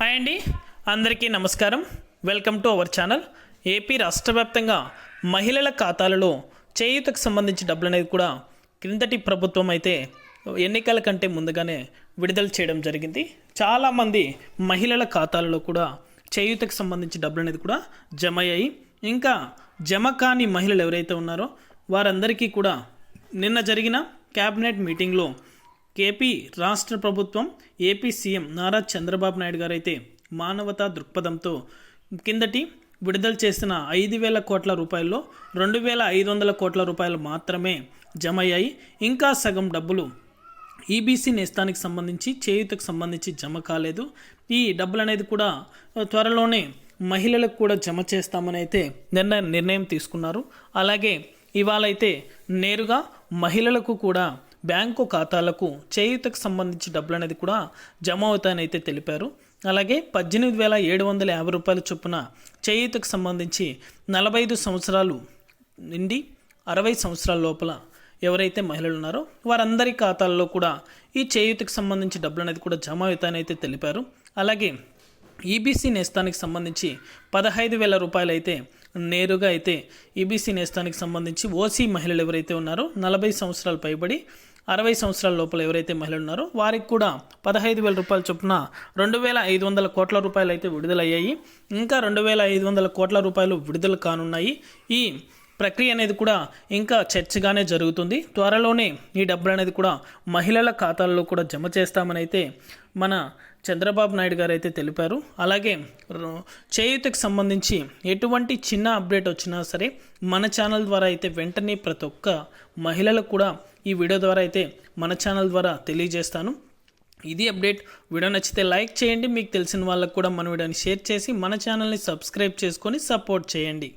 Hi అండి, అందరికీ నమస్కారం. Welcome to our channel. AP రాష్ట్ర వ్యాప్తంగా మహిళల ఖాతాలలో చేయూతకు సంబంధించి డబ్బులు అనేది కూడా క్రిందటి ప్రభుత్వం అయితే ఎన్నికల కంటే ముందుగానే విడుదల చేయడం జరిగింది. చాలామంది మహిళల ఖాతాలలో కూడా చేయూతకు సంబంధించి డబ్బులు అనేది కూడా జమ అయ్యాయి. ఇంకా జమ కాని మహిళలు ఎవరైతే ఉన్నారో వారందరికీ కూడా నిన్న జరిగిన క్యాబినెట్ మీటింగ్లో ఏపీ రాష్ట్ర ప్రభుత్వం ఏపీ సీఎం నారా చంద్రబాబు నాయుడు గారు అయితే మానవతా దృక్పథంతో కిందటి విడుదల చేసిన 5,000 కోట్ల రూపాయల్లో 2,500 కోట్ల రూపాయలు మాత్రమే జమ అయ్యాయి. ఇంకా సగం డబ్బులు ఈబీసీ నేస్తానికి సంబంధించి చేయూతకు సంబంధించి జమ కాలేదు. ఈ డబ్బులు అనేది కూడా త్వరలోనే మహిళలకు కూడా జమ చేస్తామని అయితే నిర్ణయం తీసుకున్నారు. అలాగే ఇవాళ అయితే నేరుగా మహిళలకు కూడా బ్యాంకు ఖాతాలకు చేయూతకు సంబంధించి డబ్బులు అనేది కూడా జమ అవుతాయని అయితే తెలిపారు. అలాగే 18,750 రూపాయల చొప్పున చేయూతకు సంబంధించి 45 సంవత్సరాలు నుండి 60 సంవత్సరాల లోపల ఎవరైతే మహిళలు ఉన్నారో వారందరి ఖాతాల్లో కూడా ఈ చేయూతకు సంబంధించి డబ్బులు అనేది కూడా జమ అవుతాయని అయితే తెలిపారు. అలాగే ఈబీసీ నేస్తానికి సంబంధించి 15,000 రూపాయలు అయితే నేరుగా అయితే ఈబీసీ నేస్తానికి సంబంధించి ఓసీ మహిళలు ఎవరైతే ఉన్నారో 40 సంవత్సరాలు పైబడి 60 సంవత్సరాల లోపల ఎవరైతే మహిళలు ఉన్నారో వారికి కూడా 15,000 రూపాయల చొప్పున 2,500 కోట్ల రూపాయలు అయితే విడుదలయ్యాయి. ఇంకా 2,500 కోట్ల రూపాయలు విడుదల కానున్నాయి. ఈ ప్రక్రియ అనేది కూడా ఇంకా చర్చగానే జరుగుతుంది. త్వరలోనే ఈ డబ్బులు అనేది కూడా మహిళల ఖాతాల్లో కూడా జమ చేస్తామని అయితే మన చంద్రబాబు నాయుడు గారు అయితే తెలిపారు. అలాగే చేయూతకు సంబంధించి ఎటువంటి చిన్న అప్డేట్ వచ్చినా సరే మన ఛానల్ ద్వారా అయితే వెంటనే ప్రతి ఒక్క మహిళలకు కూడా ఈ వీడియో ద్వారా అయితే మన ఛానల్ ద్వారా తెలియజేస్తాను. ఇది అప్డేట్. వీడియో నచ్చితే లైక్ చేయండి. మీకు తెలిసిన వాళ్ళకు కూడా మన వీడియోని షేర్ చేసి మన ఛానల్ని సబ్స్క్రైబ్ చేసుకొని సపోర్ట్ చేయండి.